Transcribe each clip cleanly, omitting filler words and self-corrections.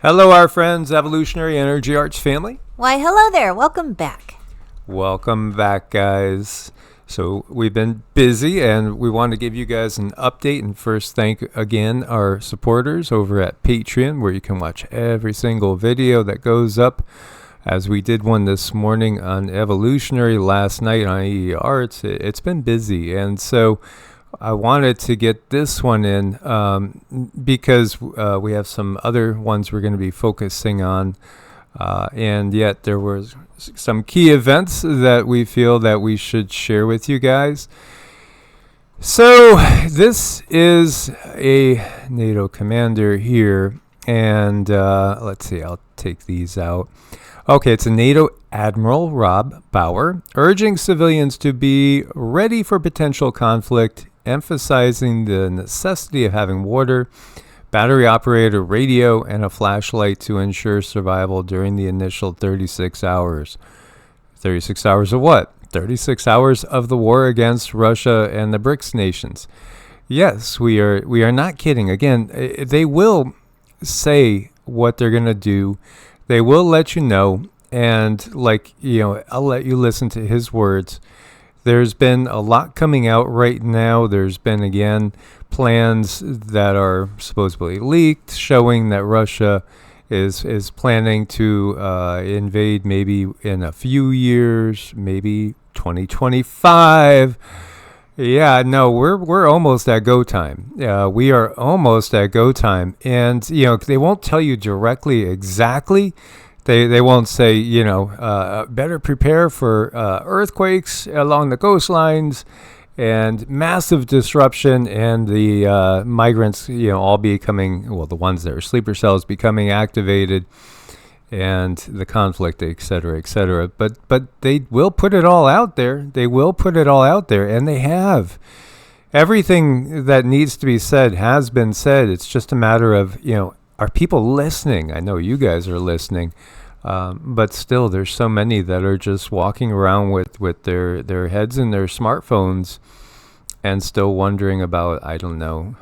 Hello, our friends, Evolutionary Energy Arts family. Why, hello there. Welcome back. Welcome back, guys. So we've been busy, and we want to give you guys an update. And first, thank again our supporters over at Patreon, where you can watch every single video that goes up. As we did one this morning on Evolutionary, last night on EEARTS, it's been busy, and so I wanted to get this one in because we have some other ones we're going to be focusing on, and yet there were some key events that we feel that we should share with you guys. So this is a NATO commander here, and let's see, I'll take these out. Okay, it's a NATO Admiral, Rob Bauer, urging civilians to be ready for potential conflict, emphasizing the necessity of having water, battery-operated radio, and a flashlight to ensure survival during the initial 36 hours. 36 hours of what? 36 hours of the war against Russia and the BRICS nations. Yes, we are not kidding. Again, they will say what they're going to do. They will let you know, and I'll let you listen to his words. There's been a lot coming out right now. There's been, again, plans that are supposedly leaked showing that Russia is planning to invade maybe in a few years, maybe 2025. Yeah, no, we're almost at go time. We are almost at go time. And, they won't tell you directly exactly. They won't say, better prepare for earthquakes along the coastlines and massive disruption and the migrants, all becoming, the ones that are sleeper cells becoming activated and the conflict, et cetera, et cetera. But they will put it all out there. They will put it all out there, and they have. Everything that needs to be said has been said. It's just a matter of, are people listening? I know you guys are listening, but still, there's so many that are just walking around with their heads in their smartphones and still wondering about, I don't know,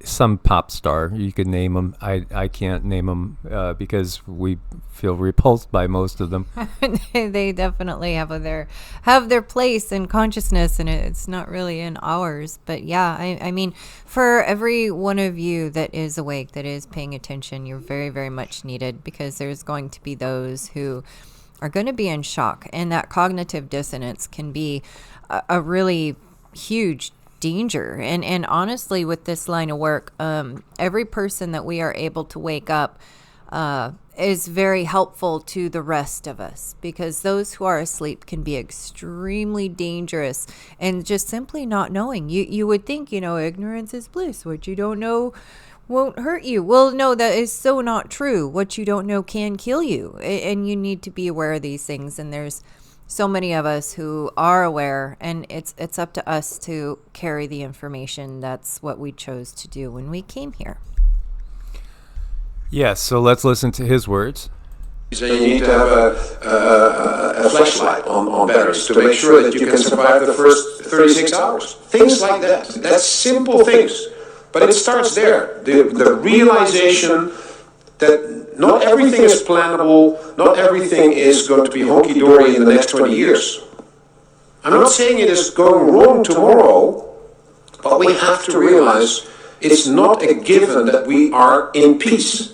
some pop star. You could name them. I can't name them because we feel repulsed by most of them. They definitely have their place in consciousness, and it's not really in ours. But yeah, I mean, for every one of you that is awake, that is paying attention, you're very, very much needed, because there's going to be those who are going to be in shock, and that cognitive dissonance can be a really huge danger. And honestly, with this line of work, every person that we are able to wake up is very helpful to the rest of us, because those who are asleep can be extremely dangerous, and just simply not knowing. You would think, ignorance is bliss. What you don't know won't hurt you. Well, no, that is so not true. What you don't know can kill you, and you need to be aware of these things. And there's so many of us who are aware, and it's up to us to carry the information. That's what we chose to do when we came here. Yes, so let's listen to his words. So you need to have a flashlight on batteries to make sure that you can survive the first 36 hours. Things like that. That's simple things. But it starts there. The realization that not everything is plannable, not everything is going to be honky-dory in the next 20 years. I'm not saying it is going wrong tomorrow, but we have to realize it's not a given that we are in peace.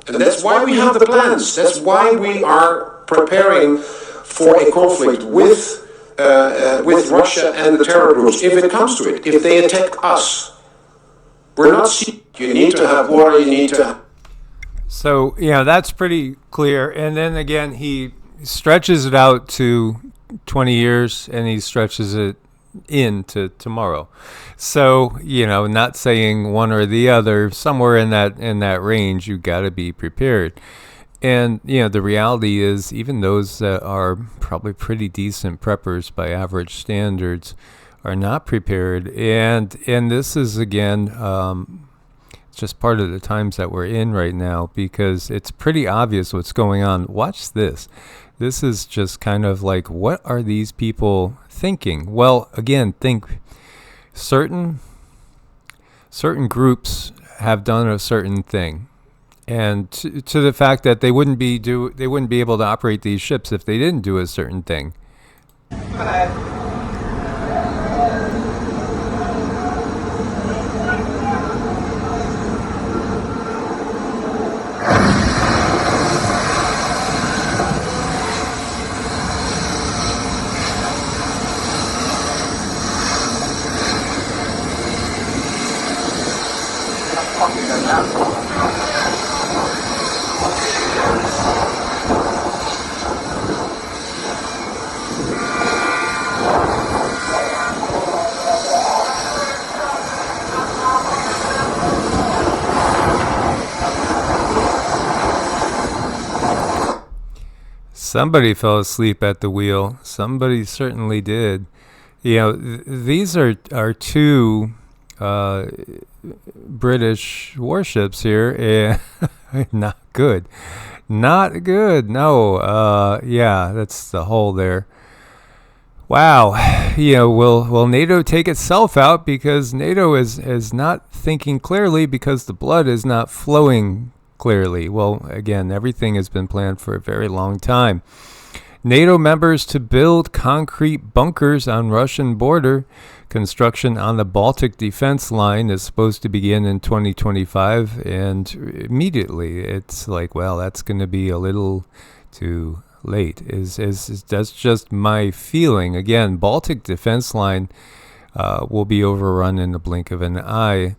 And that's why we have the plans. That's why we are preparing for a conflict with Russia and the terror groups, if it comes to it, if they attack us. We're not seeing. You need to have water, you need to have. So, that's pretty clear. And then again, he stretches it out to 20 years, and he stretches it into tomorrow. So, not saying one or the other, somewhere in that range, you got to be prepared. And, the reality is, even those that are probably pretty decent preppers by average standards are not prepared. And this is, again, just part of the times that we're in right now, because it's pretty obvious what's going on. Watch this. This is just kind of like, what are these people thinking? Well, again, think certain groups have done a certain thing, and to the fact that they wouldn't be able to operate these ships if they didn't do a certain thing. Somebody fell asleep at the wheel. Somebody certainly did. You know, these are two British warships here, and not good. Not good. No. Yeah, that's the hole there. Wow. You know, will NATO take itself out because NATO is not thinking clearly because the blood is not flowing clearly? Well, again, everything has been planned for a very long time. NATO members to build concrete bunkers on Russian border. Construction on the Baltic defense line is supposed to begin in 2025, and immediately it's like, well, that's going to be a little too late. That's just my feeling. Again, Baltic defense line will be overrun in the blink of an eye.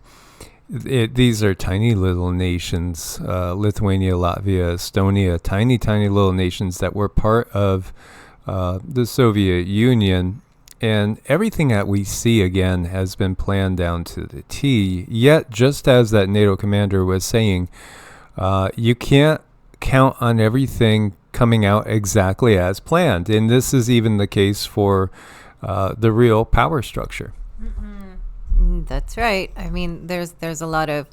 These are tiny little nations, Lithuania, Latvia, Estonia, tiny little nations that were part of the Soviet Union. And everything that we see, again, has been planned down to the T. Yet, just as that NATO commander was saying, you can't count on everything coming out exactly as planned. And this is even the case for the real power structure. That's right. I mean, there's a lot of,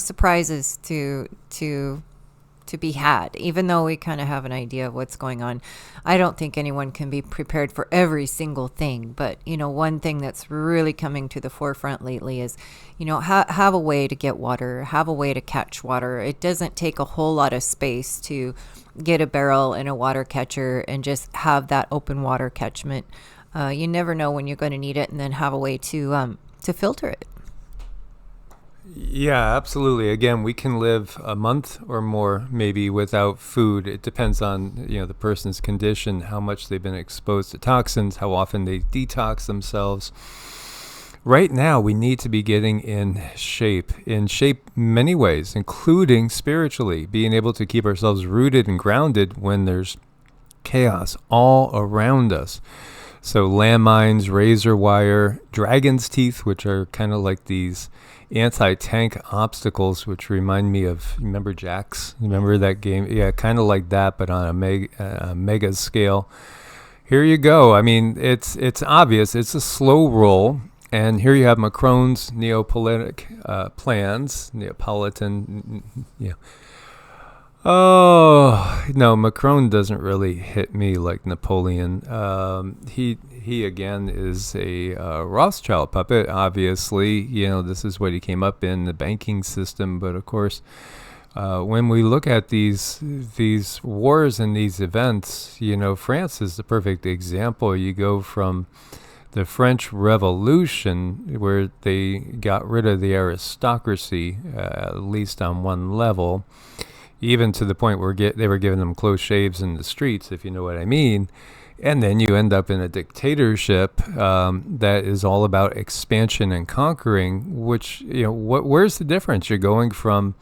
surprises to be had, even though we kind of have an idea of what's going on. I don't think anyone can be prepared for every single thing. But, one thing that's really coming to the forefront lately is, have a way to get water, have a way to catch water. It doesn't take a whole lot of space to get a barrel and a water catcher and just have that open water catchment. You never know when you're going to need it, and then have a way to filter it. Yeah, absolutely. Again, we can live a month or more maybe without food. It depends on the person's condition, how much they've been exposed to toxins, how often they detox themselves. Right now, we need to be getting in shape many ways, including spiritually, being able to keep ourselves rooted and grounded when there's chaos all around us. So landmines, razor wire, dragon's teeth, which are kind of like these anti-tank obstacles, which remind me of, remember Jax? Remember that game? Yeah, kind of like that, but on a mega scale. Here you go. I mean, it's obvious. It's a slow roll. And here you have Macron's Neapolitan plans. Neapolitan, yeah. Oh, no, Macron doesn't really hit me like Napoleon. He again is a Rothschild puppet, obviously. This is what he came up in, the banking system. But of course, when we look at these wars and these events, France is the perfect example. You go from the French Revolution, where they got rid of the aristocracy, at least on one level, even to the point where they were giving them close shaves in the streets, if you know what I mean. And then you end up in a dictatorship that is all about expansion and conquering, which, where's the difference? You're going from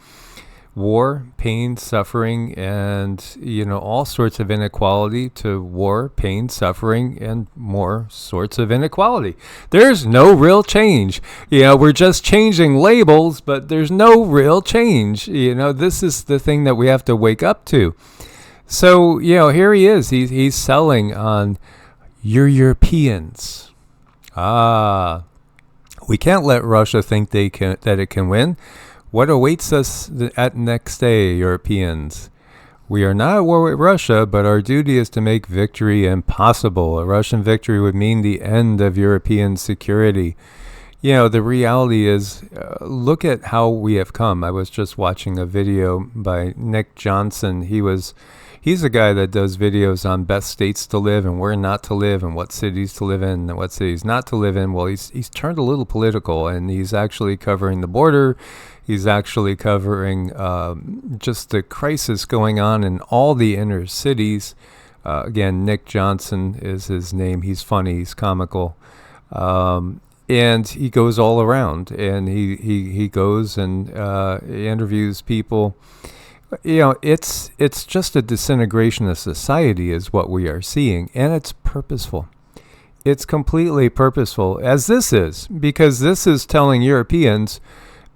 war, pain, suffering, and, all sorts of inequality to war, pain, suffering, and more sorts of inequality. There's no real change. We're just changing labels, but there's no real change. This is the thing that we have to wake up to. So, here he is. He's selling on you're Europeans. We can't let Russia think that it can win. What awaits us at next day, Europeans? We are not at war with Russia, but our duty is to make victory impossible. A Russian victory would mean the end of European security. the reality is, look at how we have come. I was just watching a video by Nick Johnson. He's a guy that does videos on best states to live and where not to live and what cities to live in and what cities not to live in. Well, he's turned a little political, and he's actually covering the border. He's actually covering just the crisis going on in all the inner cities. Again, Nick Johnson is his name. He's funny. He's comical. And he goes all around, and he goes and he interviews people. It's just a disintegration of society is what we are seeing, and it's purposeful. It's completely purposeful, as this is, because this is telling Europeans,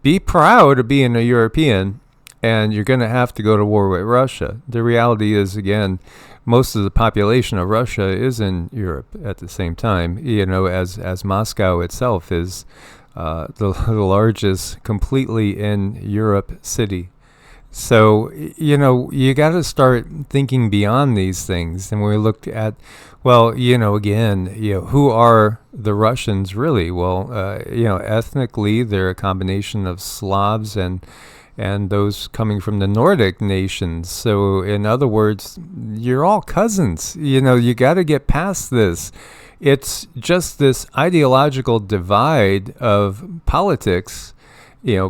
be proud of being a European, and you're going to have to go to war with Russia. The reality is, again, most of the population of Russia is in Europe at the same time, as Moscow itself is the largest completely in Europe city. So, you got to start thinking beyond these things. And we looked at, who are the Russians really? Well, ethnically, they're a combination of Slavs and those coming from the Nordic nations. So, in other words, you're all cousins. You got to get past this. It's just this ideological divide of politics,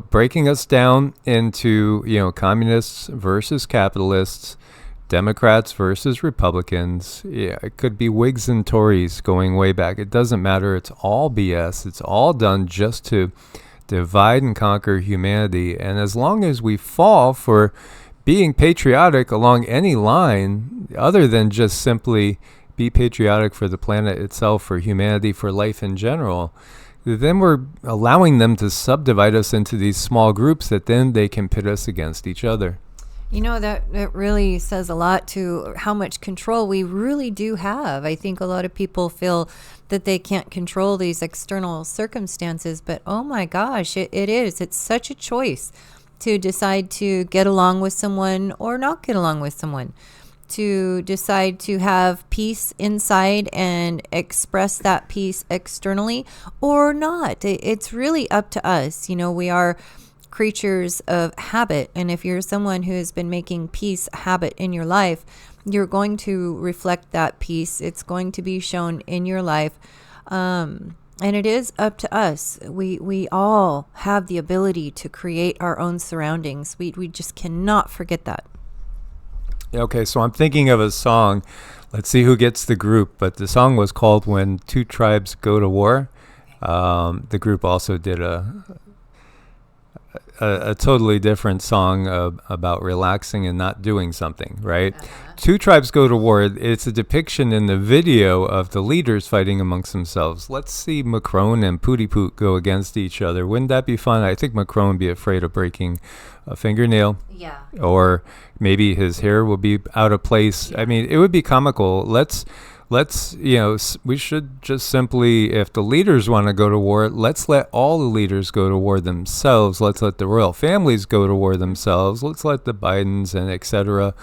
breaking us down into, communists versus capitalists, Democrats versus Republicans. Yeah, it could be Whigs and Tories going way back. It doesn't matter. It's all BS. It's all done just to divide and conquer humanity. And as long as we fall for being patriotic along any line, other than just simply be patriotic for the planet itself, for humanity, for life in general, then we're allowing them to subdivide us into these small groups that then they can pit us against each other. That really says a lot to how much control we really do have. I think a lot of people feel that they can't control these external circumstances, but oh my gosh, it is. It's such a choice to decide to get along with someone or not get along with someone, to decide to have peace inside and express that peace externally or not. It's really up to us. We are creatures of habit, and if you're someone who has been making peace a habit in your life, you're going to reflect that peace. It's going to be shown in your life, and it is up to us. We all have the ability to create our own surroundings. We just cannot forget that. Okay, so I'm thinking of a song. Let's see who gets the group. But the song was called "When Two Tribes Go to War." The group also did a totally different song about relaxing and not doing something, right? Two tribes go to war. It's a depiction in the video of the leaders fighting amongst themselves. Let's see Macron and Pooty-Poot go against each other. Wouldn't that be fun? I think Macron would be afraid of breaking a fingernail. Yeah. Or maybe his hair will be out of place. I mean, it would be comical. Let's we should just simply, if the leaders want to go to war, let's let all the leaders go to war themselves. Let's let the royal families go to war themselves. Let's let the Bidens and etc.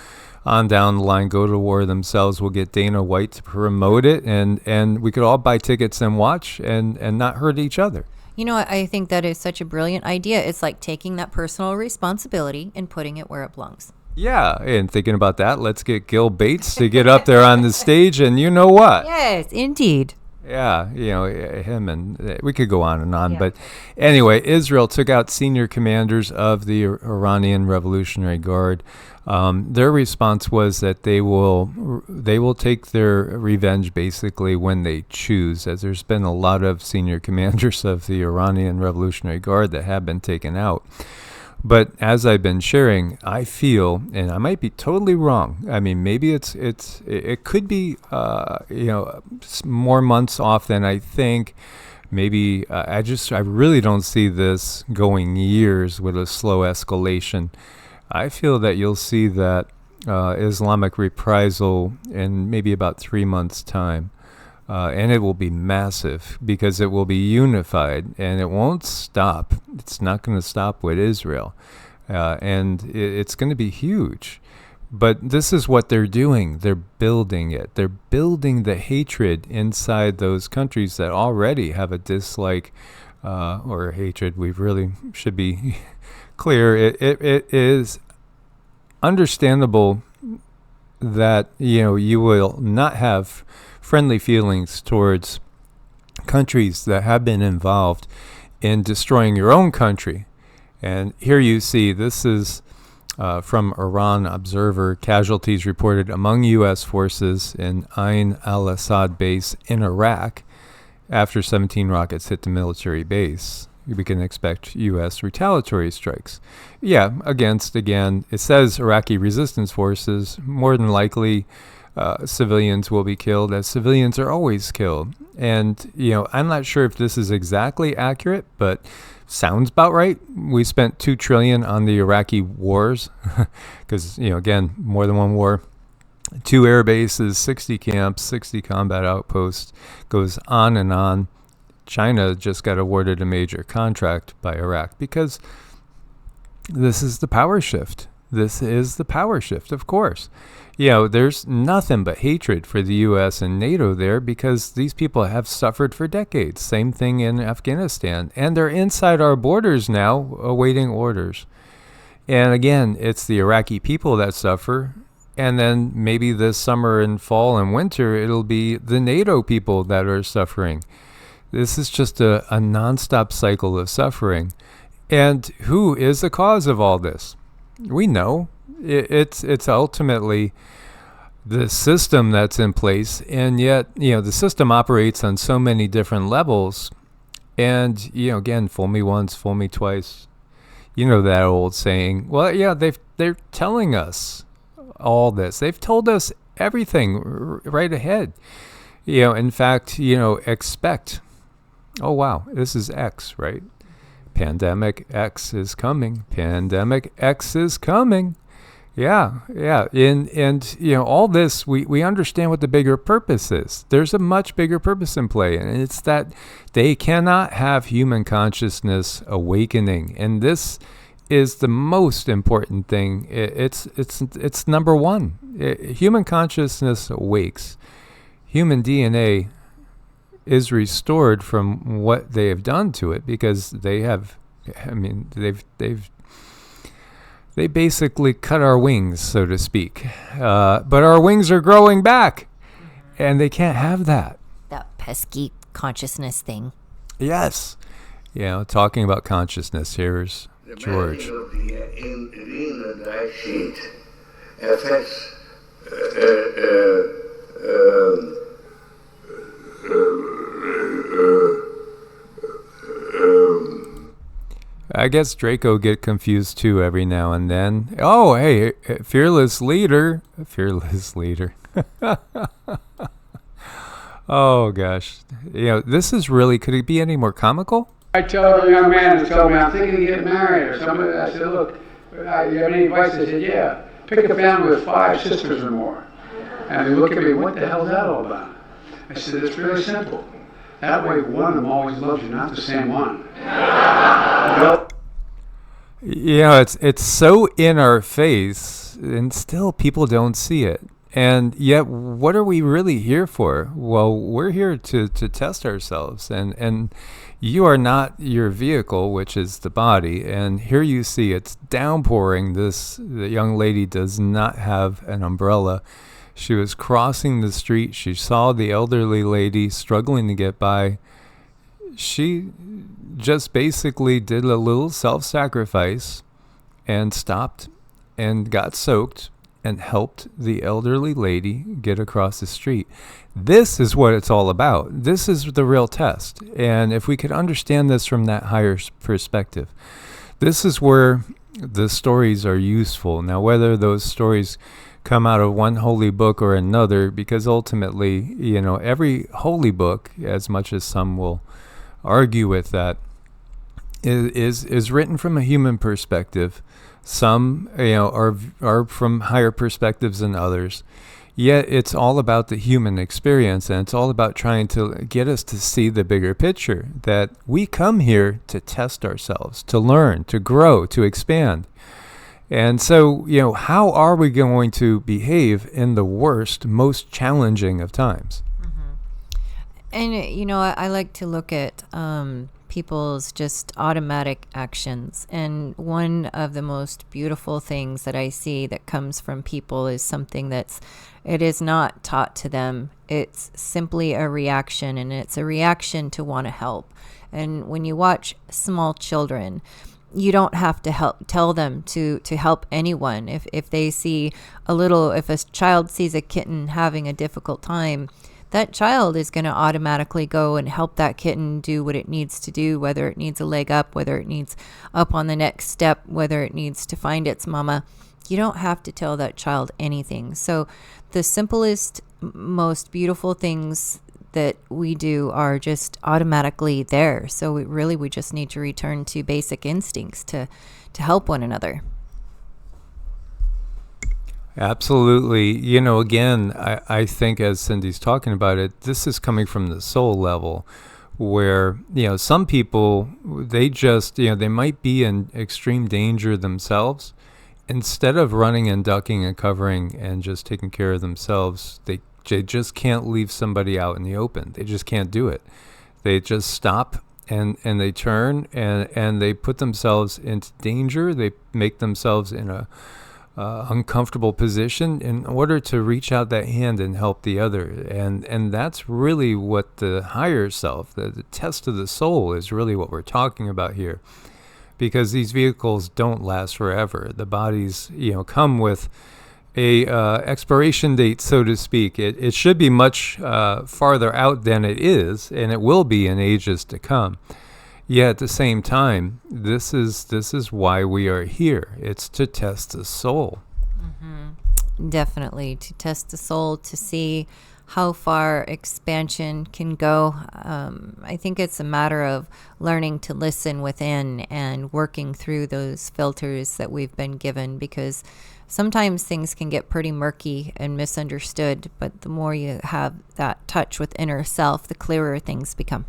on down the line go to war themselves. We'll get Dana White to promote it, and we could all buy tickets and watch and not hurt each other. I think that is such a brilliant idea. It's like taking that personal responsibility and putting it where it belongs. Yeah, and thinking about that, let's get Gil Bates to get up there on the stage, and you know what? Yes, indeed. Yeah, him, and we could go on and on. Yeah. But anyway, Israel took out senior commanders of the Iranian Revolutionary Guard. Their response was that they will take their revenge basically when they choose, as there's been a lot of senior commanders of the Iranian Revolutionary Guard that have been taken out. But as I've been sharing, I feel, and I might be totally wrong. I mean, maybe it could be more months off than I think. Maybe I really don't see this going years with a slow escalation. I feel that you'll see that Islamic reprisal in maybe about 3 months' time. And it will be massive because it will be unified and it won't stop. It's not going to stop with Israel. And it's going to be huge. But this is what they're doing. They're building it. They're building the hatred inside those countries that already have a dislike or hatred. We really should be clear. It is understandable that you will not have friendly feelings towards countries that have been involved in destroying your own country. And here you see, this is from Iran Observer, casualties reported among U.S. forces in Ain al-Assad base in Iraq after 17 rockets hit the military base. We can expect U.S. retaliatory strikes. Yeah, again, it says Iraqi resistance forces. More than likely, civilians will be killed, as civilians are always killed. And, I'm not sure if this is exactly accurate, but sounds about right. We spent $2 trillion on the Iraqi wars because, again, more than one war. 2 air bases, 60 camps, 60 combat outposts, goes on and on. China just got awarded a major contract by Iraq because this is the power shift. This is the power shift, of course. There's nothing but hatred for the U.S. and NATO there because these people have suffered for decades. Same thing in Afghanistan. And they're inside our borders now, awaiting orders. And again, it's the Iraqi people that suffer. And then maybe this summer and fall and winter, it'll be the NATO people that are suffering. This is just a nonstop cycle of suffering. And who is the cause of all this? We know. It's ultimately the system that's in place. And yet, the system operates on so many different levels. And, again, fool me once, fool me twice. That old saying. Well, yeah, they're telling us all this. They've told us everything right ahead. In fact, expect. Oh, wow, this is X, right? Pandemic X is coming. Pandemic X is coming. Yeah. And all this, we understand what the bigger purpose is. There's a much bigger purpose in play, and it's that they cannot have human consciousness awakening. And this is the most important thing. It's number one. Human consciousness awakes. Human DNA is restored from what they have done to it because they basically cut our wings, so to speak. But our wings are growing back, and they can't have that. That pesky consciousness thing. Yes. Talking about consciousness, here's George. The in the die sheet affects I guess Draco get confused too every now and then. Oh, hey, fearless leader. Oh, gosh. This is really, could it be any more comical? I tell a young man who's telling me I'm thinking of getting married or somebody. I said, look, you have any advice? I said, yeah. Pick a family with 5 sisters or more. And they look at me, what the hell is that all about? I said, it's really simple. That way one of them always loves you, not the same one. It's so in our face, and still people don't see it. And yet, what are we really here for? Well, we're here to test ourselves. And you are not your vehicle, which is the body. And here you see it's downpouring. The young lady does not have an umbrella. She was crossing the street. She saw the elderly lady struggling to get by. She just basically did a little self-sacrifice and stopped and got soaked and helped the elderly lady get across the street. This is what it's all about. This is the real test. And if we could understand this from that higher perspective, this is where the stories are useful. Now, whether those stories come out of one holy book or another, because ultimately, every holy book, as much as some will argue with that, is written from a human perspective. Some, are from higher perspectives than others. Yet it's all about the human experience, and it's all about trying to get us to see the bigger picture, that we come here to test ourselves, to learn, to grow, to expand. And so, how are we going to behave in the worst, most challenging of times? And, I like to look at people's just automatic actions. And one of the most beautiful things that I see that comes from people is something it is not taught to them. It's simply a reaction, and it's a reaction to want to help. And when you watch small children, you don't have to tell them to help anyone. If they see if a child sees a kitten having a difficult time, that child is going to automatically go and help that kitten do what it needs to do, whether it needs a leg up, whether it needs up on the next step, whether it needs to find its mama. You don't have to tell that child anything. So the simplest, most beautiful things that we do are just automatically there. So we just need to return to basic instincts to help one another. Absolutely. Again, I think as Cindy's talking about it, this is coming from the soul level where, some people, they just, they might be in extreme danger themselves. Instead of running and ducking and covering and just taking care of themselves, they just can't leave somebody out in the open. They just can't do it. They just stop and they turn and they put themselves into danger. They make themselves in a uncomfortable position in order to reach out that hand and help the other. And that's really what the higher self, the test of the soul, is really what we're talking about here. Because these vehicles don't last forever. The bodies, come with a expiration date, so to speak. It should be much farther out than it is, and it will be in ages to come. Yet at the same time, this is why we are here. It's to test the soul. Mm-hmm. Definitely to test the soul, to see how far expansion can go. I think it's a matter of learning to listen within and working through those filters that we've been given, because sometimes things can get pretty murky and misunderstood, but the more you have that touch with inner self, the clearer things become.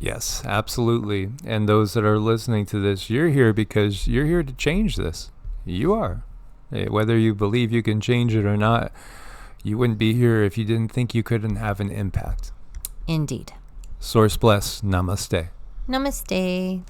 Yes, absolutely. And those that are listening to this, you're here because you're here to change this. You are. Whether you believe you can change it or not, you wouldn't be here if you didn't think you couldn't have an impact. Indeed. Source bless. Namaste. Namaste.